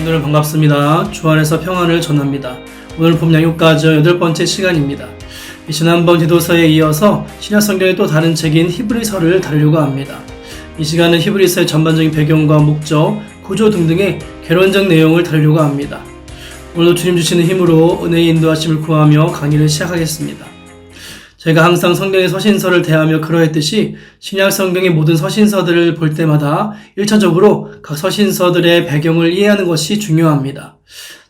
성도들 반갑습니다. 주 안에서 평안을 전합니다. 오늘 봄 양육가정 8번째 시간입니다. 지난번 디도서에 이어서 신약 성경의 또 다른 책인 히브리서를 다루려고 합니다. 이 시간은 히브리서의 전반적인 배경과 목적, 구조 등등의 개론적 내용을 다루려고 합니다. 오늘도 주님 주시는 힘으로 은혜의 인도하심을 구하며 강의를 시작하겠습니다. 제가 항상 성경의 서신서를 대하며 그러했듯이 신약 성경의 모든 서신서들을 볼 때마다 1차적으로 각 서신서들의 배경을 이해하는 것이 중요합니다.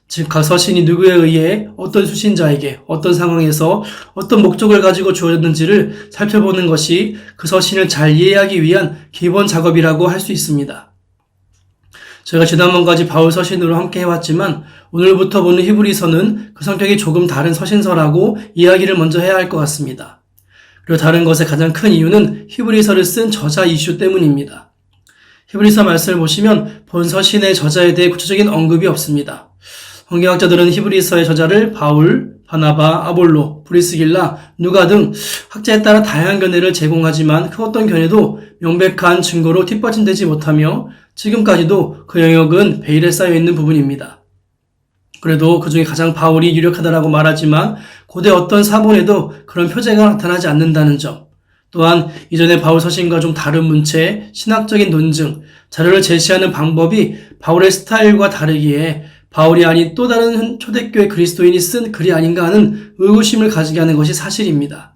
즉, 각 서신이 누구에 의해 어떤 수신자에게 어떤 상황에서 어떤 목적을 가지고 주어졌는지를 살펴보는 것이 그 서신을 잘 이해하기 위한 기본 작업이라고 할 수 있습니다. 제가 지난번까지 바울 서신으로 함께 해왔지만 오늘부터 보는 히브리서는 그 성격이 조금 다른 서신서라고 이야기를 먼저 해야 할 것 같습니다. 그리고 다른 것의 가장 큰 이유는 히브리서를 쓴 저자 이슈 때문입니다. 히브리서 말씀을 보시면 본 서신의 저자에 대해 구체적인 언급이 없습니다. 성경학자들은 히브리서의 저자를 바울, 바나바, 아볼로, 브리스길라, 누가 등 학자에 따라 다양한 견해를 제공하지만 그 어떤 견해도 명백한 증거로 뒷받침되지 못하며 지금까지도 그 영역은 베일에 쌓여있는 부분입니다. 그래도 그 중에 가장 바울이 유력하다라고 말하지만 고대 어떤 사본에도 그런 표제가 나타나지 않는다는 점, 또한 이전의 바울 서신과 좀 다른 문체, 신학적인 논증, 자료를 제시하는 방법이 바울의 스타일과 다르기에 바울이 아닌 또 다른 초대교회 그리스도인이 쓴 글이 아닌가 하는 의구심을 가지게 하는 것이 사실입니다.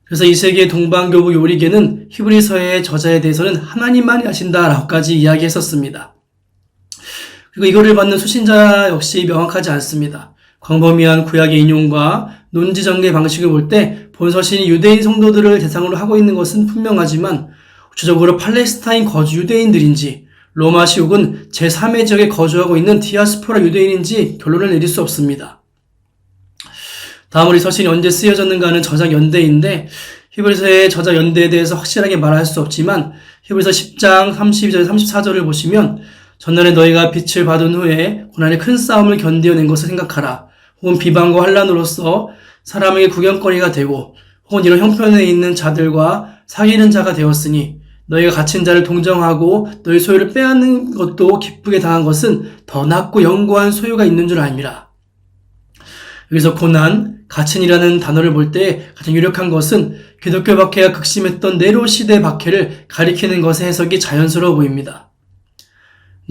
그래서 이 세계의 동방교부 요리계는 히브리서의 저자에 대해서는 하나님만이 아신다라고까지 이야기했었습니다. 그리고 이거를 받는 수신자 역시 명확하지 않습니다. 광범위한 구약의 인용과 논지 전개 방식을 볼 때 본 서신이 유대인 성도들을 대상으로 하고 있는 것은 분명하지만 구체적으로 팔레스타인 거주 유대인들인지 로마시 혹은 제3의 지역에 거주하고 있는 디아스포라 유대인인지 결론을 내릴 수 없습니다. 다음으로 이 서신이 언제 쓰여졌는가 하는 저작 연대인데 히브리서의 저작 연대에 대해서 확실하게 말할 수 없지만 히브리서 10장 32절 34절을 보시면 전날에 너희가 빛을 받은 후에 고난의 큰 싸움을 견뎌낸 것을 생각하라. 혹은 비방과 환난으로서 사람에게 구경거리가 되고 혹은 이런 형편에 있는 자들과 사귀는 자가 되었으니 너희가 갇힌 자를 동정하고 너희 소유를 빼앗는 것도 기쁘게 당한 것은 더 낫고 영구한 소유가 있는 줄 알미라. 여기서 고난, 갇힌이라는 단어를 볼 때 가장 유력한 것은 기독교 박해가 극심했던 네로 시대 박해를 가리키는 것의 해석이 자연스러워 보입니다.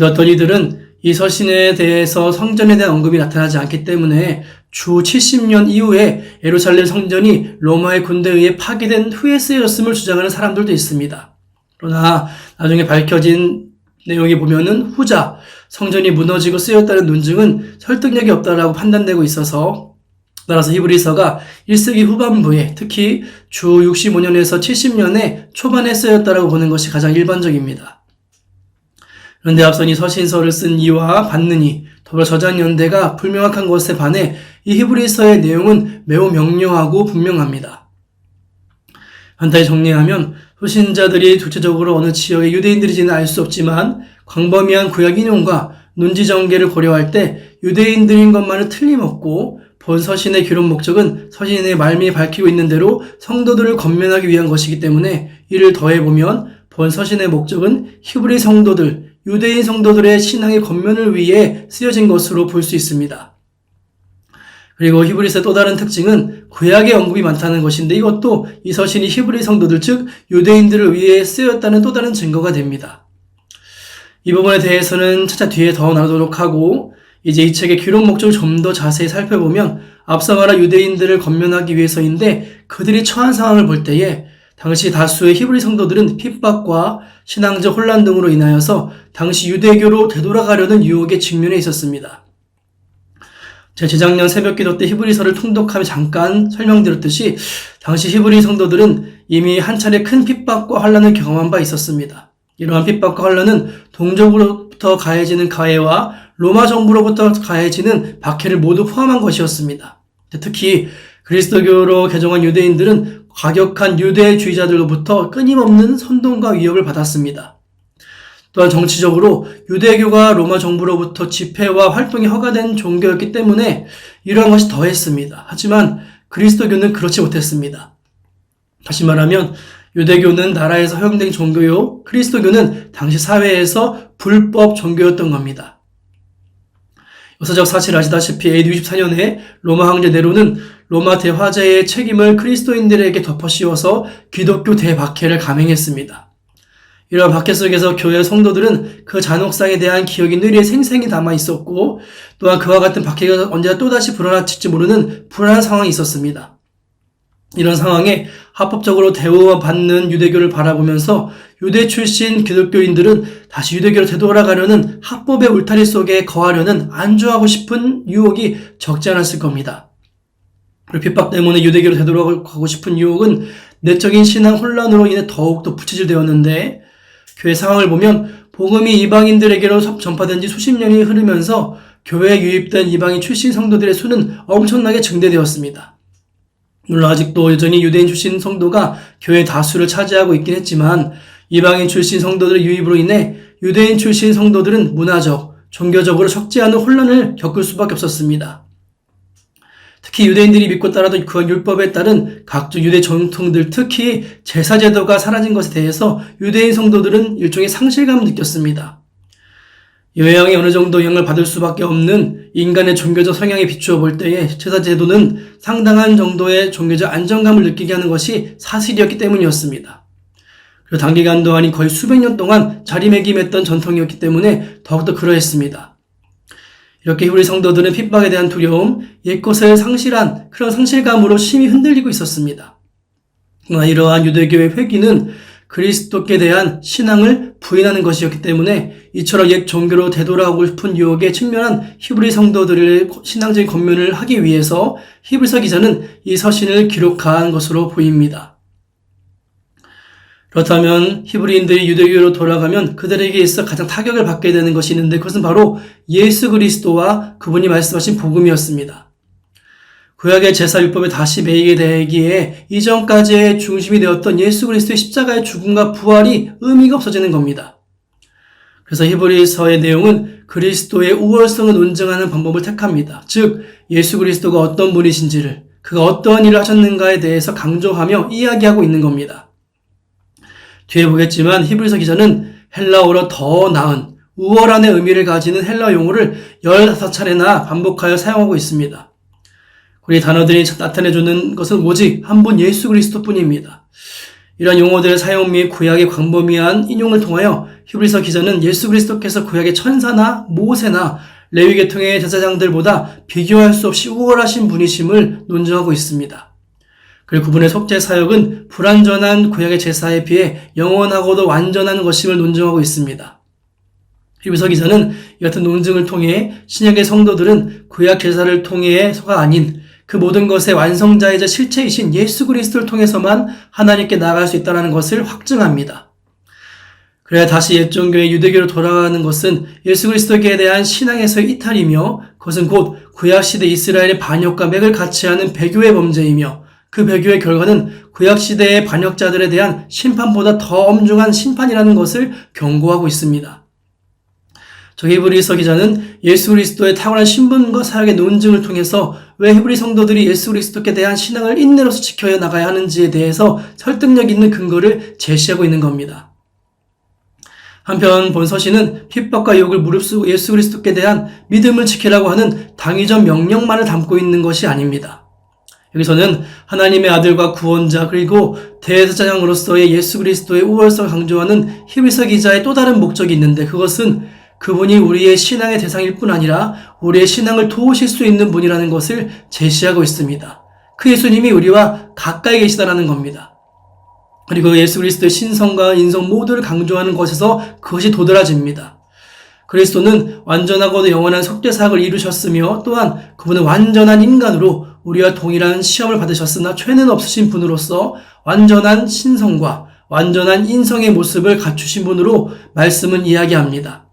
어떤 이들은 이 서신에 대해서 성전에 대한 언급이 나타나지 않기 때문에 주 70년 이후에 예루살렘 성전이 로마의 군대에 의해 파괴된 후에 쓰여졌음을 주장하는 사람들도 있습니다. 그러나 나중에 밝혀진 내용에 보면은 후자, 성전이 무너지고 쓰였다는 논증은 설득력이 없다라고 판단되고 있어서 따라서 히브리서가 1세기 후반부에 특히 주 65년에서 70년에 초반에 쓰였다라고 보는 것이 가장 일반적입니다. 그런데 앞선 이 서신서를 쓴 이와 받는 이, 더불어 저작 연대가 불명확한 것에 반해 이 히브리서의 내용은 매우 명료하고 분명합니다. 간단히 정리하면 수신자들이 구체적으로 어느 지역의 유대인들인지는 알 수 없지만 광범위한 구약 인용과 논지 전개를 고려할 때 유대인들인 것만은 틀림없고 본 서신의 기록 목적은 서신의 말미에 밝히고 있는 대로 성도들을 권면하기 위한 것이기 때문에 이를 더해보면 본 서신의 목적은 히브리 성도들, 유대인 성도들의 신앙의 권면을 위해 쓰여진 것으로 볼 수 있습니다. 그리고 히브리서의 또 다른 특징은 구약의 언급이 많다는 것인데 이것도 이 서신이 히브리 성도들 즉 유대인들을 위해 쓰였다는 또 다른 증거가 됩니다. 이 부분에 대해서는 차차 뒤에 더 나누도록 하고 이제 이 책의 기록 목적을 좀 더 자세히 살펴보면 앞서 말한 유대인들을 권면하기 위해서인데 그들이 처한 상황을 볼 때에 당시 다수의 히브리 성도들은 핍박과 신앙적 혼란 등으로 인하여서 당시 유대교로 되돌아가려는 유혹에 직면해 있었습니다. 제가 재작년 새벽기도 때 히브리서를 통독하며 잠깐 설명드렸듯이 당시 히브리 성도들은 이미 한 차례 큰 핍박과 환난을 경험한 바 있었습니다. 이러한 핍박과 환난은 동족으로부터 가해지는 가해와 로마 정부로부터 가해지는 박해를 모두 포함한 것이었습니다. 특히 그리스도교로 개종한 유대인들은 과격한 유대주의자들로부터 끊임없는 선동과 위협을 받았습니다. 또한 정치적으로 유대교가 로마 정부로부터 집회와 활동이 허가된 종교였기 때문에 이러한 것이 더했습니다. 하지만 그리스도교는 그렇지 못했습니다. 다시 말하면 유대교는 나라에서 허용된 종교요, 그리스도교는 당시 사회에서 불법 종교였던 겁니다. 역사적 사실 아시다시피 AD 64년에 로마 황제 네로는 로마 대화재의 책임을 그리스도인들에게 덮어씌워서 기독교 대박해를 감행했습니다. 이러한 박해 속에서 교회 성도들은 그 잔혹상에 대한 기억이 뇌리에 생생히 남아 있었고, 또한 그와 같은 박해가 언제나 또다시 불어닥칠지 모르는 불안한 상황이 있었습니다. 이런 상황에 합법적으로 대우받는 유대교를 바라보면서 유대 출신 기독교인들은 다시 유대교로 되돌아가려는 합법의 울타리 속에 거하려는 안주하고 싶은 유혹이 적지 않았을 겁니다. 그리고 핍박 때문에 유대교로 되돌아가고 싶은 유혹은 내적인 신앙 혼란으로 인해 더욱더 부채질되었는데, 교회 상황을 보면 복음이 이방인들에게로 전파된 지 수십 년이 흐르면서 교회에 유입된 이방인 출신 성도들의 수는 엄청나게 증대되었습니다. 물론 아직도 여전히 유대인 출신 성도가 교회 다수를 차지하고 있긴 했지만, 이방인 출신 성도들의 유입으로 인해 유대인 출신 성도들은 문화적, 종교적으로 적지 않은 혼란을 겪을 수밖에 없었습니다. 특히 유대인들이 믿고 따르던 그 율법에 따른 각종 유대 전통들, 특히 제사제도가 사라진 것에 대해서 유대인 성도들은 일종의 상실감을 느꼈습니다. 이 영향이 어느 정도 영향을 받을 수밖에 없는 인간의 종교적 성향에 비추어 볼 때에 제사제도는 상당한 정도의 종교적 안정감을 느끼게 하는 것이 사실이었기 때문이었습니다. 그리고 단기간도 아닌 거의 수백 년 동안 자리매김했던 전통이었기 때문에 더욱더 그러했습니다. 이렇게 히브리 성도들은 핍박에 대한 두려움, 옛것을 상실한 그런 상실감으로 심히 흔들리고 있었습니다. 그러나 이러한 유대교의 회귀는 그리스도께 대한 신앙을 부인하는 것이었기 때문에 이처럼 옛 종교로 되돌아가고 싶은 유혹에 직면한 히브리 성도들의 신앙적인 권면을 하기 위해서 히브리서 기자는 이 서신을 기록한 것으로 보입니다. 그렇다면 히브리인들이 유대교로 돌아가면 그들에게 있어 가장 타격을 받게 되는 것이 있는데, 그것은 바로 예수 그리스도와 그분이 말씀하신 복음이었습니다. 구약의 제사율법에 다시 매이게 되기에 이전까지의 중심이 되었던 예수 그리스도의 십자가의 죽음과 부활이 의미가 없어지는 겁니다. 그래서 히브리서의 내용은 그리스도의 우월성을 논증하는 방법을 택합니다. 즉, 예수 그리스도가 어떤 분이신지를, 그가 어떠한 일을 하셨는가에 대해서 강조하며 이야기하고 있는 겁니다. 뒤에 보겠지만 히브리서 기자는 헬라어로 더 나은, 우월한의 의미를 가지는 헬라 용어를 15차례나 반복하여 사용하고 있습니다. 우리 단어들이 나타내주는 것은 오직 한 분 예수 그리스도뿐입니다. 이러한 용어들의 사용 및 구약의 광범위한 인용을 통하여 히브리서 기자는 예수 그리스도께서 구약의 천사나 모세나 레위 계통의 제사장들보다 비교할 수 없이 우월하신 분이심을 논증하고 있습니다. 그리고 그분의 속죄 사역은 불완전한 구약의 제사에 비해 영원하고도 완전한 것임을 논증하고 있습니다. 히브리서 기자는 이 같은 논증을 통해 신약의 성도들은 구약 제사를 통해서가 아닌 그 모든 것의 완성자이자 실체이신 예수 그리스도를 통해서만 하나님께 나아갈 수 있다는 것을 확증합니다. 그래야 다시 옛 종교의 유대교로 돌아가는 것은 예수 그리스도에 대한 신앙에서의 이탈이며, 그것은 곧 구약시대 이스라엘의 반역과 맥을 같이 하는 배교의 범죄이며, 그 배교의 결과는 구약시대의 반역자들에 대한 심판보다 더 엄중한 심판이라는 것을 경고하고 있습니다. 히브리서 기자는 예수 그리스도의 탁월한 신분과 사역의 논증을 통해서 왜 히브리 성도들이 예수 그리스도께 대한 신앙을 인내로서 지켜 나가야 하는지에 대해서 설득력 있는 근거를 제시하고 있는 겁니다. 한편 본 서신은 핍박과 유혹을 무릅쓰고 예수 그리스도께 대한 믿음을 지키라고 하는 당위적 명령만을 담고 있는 것이 아닙니다. 여기서는 하나님의 아들과 구원자 그리고 대제사장으로서의 예수 그리스도의 우월성을 강조하는 히브리서 기자의 또 다른 목적이 있는데, 그것은 그분이 우리의 신앙의 대상일 뿐 아니라 우리의 신앙을 도우실 수 있는 분이라는 것을 제시하고 있습니다. 그 예수님이 우리와 가까이 계시다라는 겁니다. 그리고 예수 그리스도의 신성과 인성 모두를 강조하는 것에서 그것이 도드라집니다. 그리스도는 완전하고도 영원한 속죄 사역을 이루셨으며, 또한 그분은 완전한 인간으로 우리와 동일한 시험을 받으셨으나 죄는 없으신 분으로서 완전한 신성과 완전한 인성의 모습을 갖추신 분으로 말씀은 이야기합니다.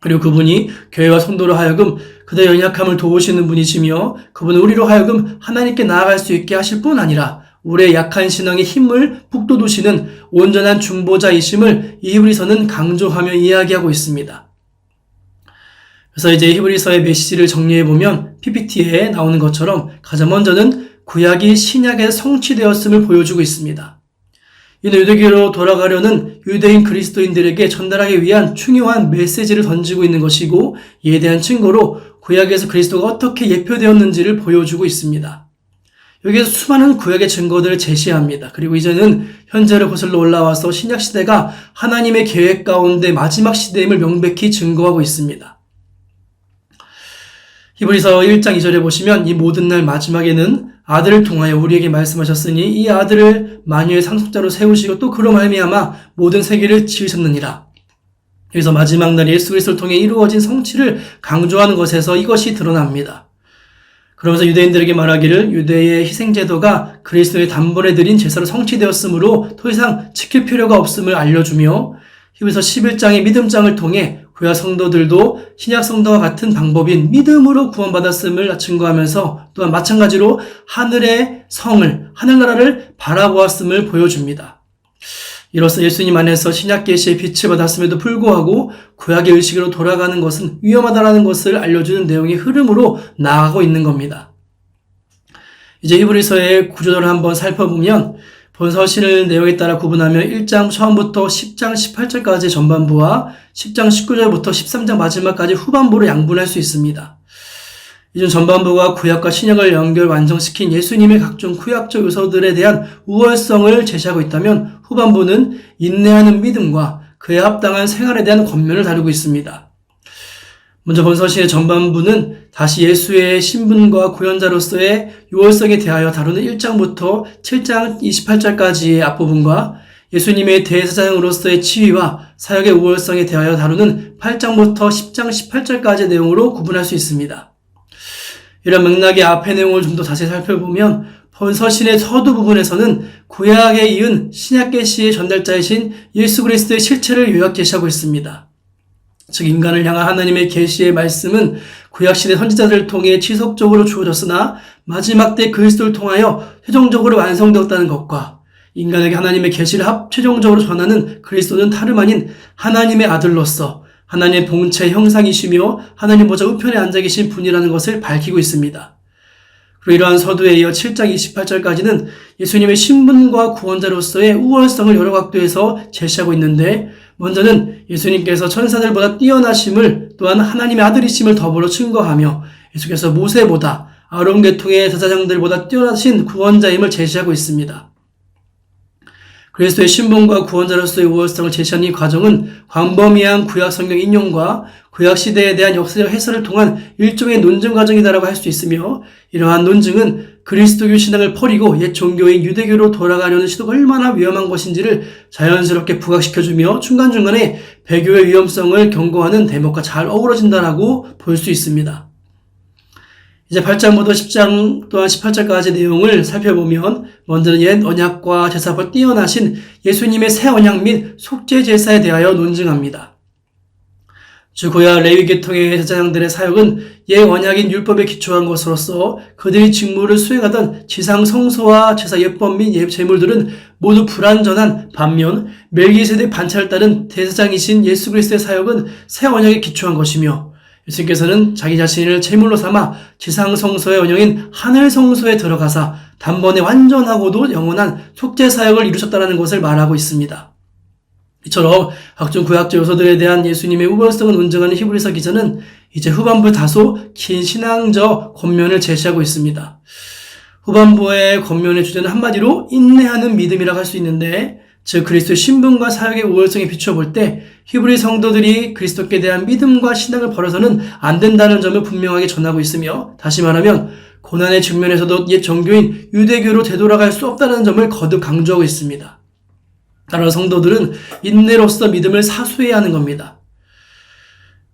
그리고 그분이 교회와 성도로 하여금 그들의 연약함을 도우시는 분이시며, 그분은 우리로 하여금 하나님께 나아갈 수 있게 하실 뿐 아니라 우리의 약한 신앙의 힘을 북돋우시는 온전한 중보자이심을 이 히브리서는 강조하며 이야기하고 있습니다. 그래서 이제 히브리서의 메시지를 정리해보면 PPT에 나오는 것처럼 가장 먼저는 구약이 신약에 성취되었음을 보여주고 있습니다. 이는 유대교로 돌아가려는 유대인 그리스도인들에게 전달하기 위한 중요한 메시지를 던지고 있는 것이고, 이에 대한 증거로 구약에서 그리스도가 어떻게 예표되었는지를 보여주고 있습니다. 여기에서 수많은 구약의 증거들을 제시합니다. 그리고 이제는 현재로 거슬러 올라와서 신약시대가 하나님의 계획 가운데 마지막 시대임을 명백히 증거하고 있습니다. 히브리서 1장 2절에 보시면 이 모든 날 마지막에는 아들을 통하여 우리에게 말씀하셨으니 이 아들을 만유의 상속자로 세우시고 또 그로 말미암아 모든 세계를 지으셨느니라. 여기서 마지막 날 예수 그리스도를 통해 이루어진 성취를 강조하는 것에서 이것이 드러납니다. 그러면서 유대인들에게 말하기를 유대의 희생제도가 그리스도의 단번에 드린 제사로 성취되었으므로 더 이상 지킬 필요가 없음을 알려주며 히브리서 11장의 믿음장을 통해 구약 성도들도 신약 성도와 같은 방법인 믿음으로 구원받았음을 증거하면서 또한 마찬가지로 하늘의 성을, 하늘나라를 바라보았음을 보여줍니다. 이로써 예수님 안에서 신약 계시의 빛을 받았음에도 불구하고 구약의 의식으로 돌아가는 것은 위험하다라는 것을 알려주는 내용의 흐름으로 나아가고 있는 겁니다. 이제 히브리서의 구조를 한번 살펴보면 본서신을 내용에 따라 구분하면 1장 처음부터 10장 18절까지 전반부와 10장 19절부터 13장 마지막까지 후반부로 양분할 수 있습니다. 이중 전반부가 구약과 신약을 연결 완성시킨 예수님의 각종 구약적 요소들에 대한 우월성을 제시하고 있다면 후반부는 인내하는 믿음과 그에 합당한 생활에 대한 권면을 다루고 있습니다. 먼저 본서신의 전반부는 다시 예수의 신분과 구원자로서의 요월성에 대하여 다루는 1장부터 7장 28절까지의 앞부분과 예수님의 대제사장으로서의 지위와 사역의 우월성에 대하여 다루는 8장부터 10장 18절까지의 내용으로 구분할 수 있습니다. 이런 맥락의 앞의 내용을 좀 더 자세히 살펴보면 본서신의 서두 부분에서는 구약에 이은 신약 계시의 전달자이신 예수 그리스도의 실체를 요약 제시하고 있습니다. 즉 인간을 향한 하나님의 계시의 말씀은 구약시대 선지자들을 통해 지속적으로 주어졌으나 마지막 때 그리스도를 통하여 최종적으로 완성되었다는 것과 인간에게 하나님의 계시를 최종적으로 전하는 그리스도는 다름 아닌 하나님의 아들로서 하나님의 본체 형상이시며 하나님 보좌 우편에 앉아 계신 분이라는 것을 밝히고 있습니다. 그리고 이러한 서두에 이어 7장 28절까지는 예수님의 신분과 구원자로서의 우월성을 여러 각도에서 제시하고 있는데 먼저는 예수님께서 천사들보다 뛰어나심을 또한 하나님의 아들이심을 더불어 증거하며 예수께서 모세보다 아론 계통의 제사장들보다 뛰어나신 구원자임을 제시하고 있습니다. 그리스도의 신분과 구원자로서의 우월성을 제시한 이 과정은 광범위한 구약 성경 인용과 구약 시대에 대한 역사적 해설을 통한 일종의 논증 과정이다라고 할 수 있으며 이러한 논증은 그리스도교 신앙을 버리고 옛 종교인 유대교로 돌아가려는 시도가 얼마나 위험한 것인지를 자연스럽게 부각시켜주며 중간중간에 배교의 위험성을 경고하는 대목과 잘 어우러진다라고 볼 수 있습니다. 이제 8장부터 10장 또한 18절까지 내용을 살펴보면 먼저는 옛 언약과 제사법 뛰어나신 예수님의 새 언약 및 속죄 제사에 대하여 논증합니다. 주 구약 레위 계통의 제사장들의 사역은 옛 언약인 율법에 기초한 것으로서 그들이 직무를 수행하던 지상 성소와 제사 예법 및 제물들은 모두 불완전한 반면 멜기세덱 반차를 따른 대제사장이신 예수 그리스도의 사역은 새 언약에 기초한 것이며 예수님께서는 자기 자신을 제물로 삼아 지상 성소의 원형인 하늘 성소에 들어가사 단번에 완전하고도 영원한 속죄 사역을 이루셨다는 것을 말하고 있습니다. 이처럼 각종 구약적 요소들에 대한 예수님의 우월성을 논증하는 히브리서 기자는 이제 후반부 다소 긴 신앙적 권면을 제시하고 있습니다. 후반부의 권면의 주제는 한마디로 인내하는 믿음이라고 할 수 있는데 즉 그리스도의 신분과 사역의 우월성에 비추어 볼 때 히브리 성도들이 그리스도께 대한 믿음과 신앙을 버려서는 안 된다는 점을 분명하게 전하고 있으며 다시 말하면 고난의 측면에서도 옛 종교인 유대교로 되돌아갈 수 없다는 점을 거듭 강조하고 있습니다. 따라 성도들은 인내로서 믿음을 사수해야 하는 겁니다.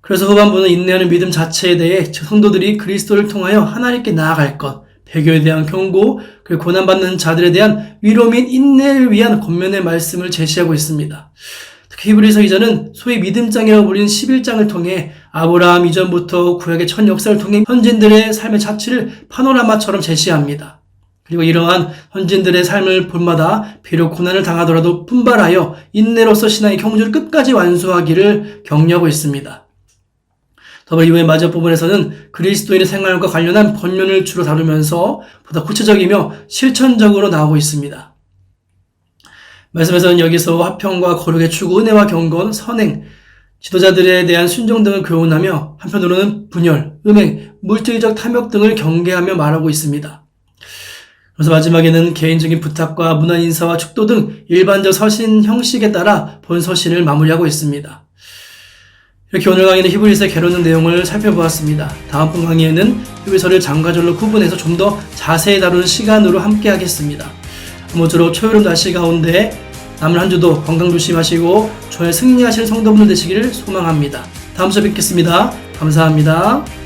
그래서 후반부는 인내하는 믿음 자체에 대해 성도들이 그리스도를 통하여 하나님께 나아갈 것, 배교에 대한 경고, 그리고 고난받는 자들에 대한 위로 및 인내를 위한 권면의 말씀을 제시하고 있습니다. 특히 히브리서 기자는 소위 믿음장이라고 불리는 11장을 통해 아브라함 이전부터 구약의 첫 역사를 통해 현지인들의 삶의 자취를 파노라마처럼 제시합니다. 그리고 이러한 현지인들의 삶을 본마다 비록 고난을 당하더라도 분발하여 인내로서 신앙의 경주를 끝까지 완수하기를 격려하고 있습니다. 더불어 이후의 마지막 부분에서는 그리스도인의 생활과 관련한 권면을 주로 다루면서 보다 구체적이며 실천적으로 나오고 있습니다. 말씀에서는 여기서 화평과 거룩의 추구, 은혜와 경건, 선행, 지도자들에 대한 순종 등을 교훈하며 한편으로는 분열, 음행, 물질적 탐욕 등을 경계하며 말하고 있습니다. 그래서 마지막에는 개인적인 부탁과 문화 인사와 축도 등 일반적 서신 형식에 따라 본 서신을 마무리하고 있습니다. 이렇게 오늘 강의는 히브리서의 개론적 내용을 살펴보았습니다. 다음번 강의에는 히브리서를 장과절로 구분해서 좀 더 자세히 다루는 시간으로 함께 하겠습니다. 아무쪼록 초여름 날씨 가운데 남은 한 주도 건강 조심하시고 저의 승리하시는 성도분들 되시기를 소망합니다. 다음 주에 뵙겠습니다. 감사합니다.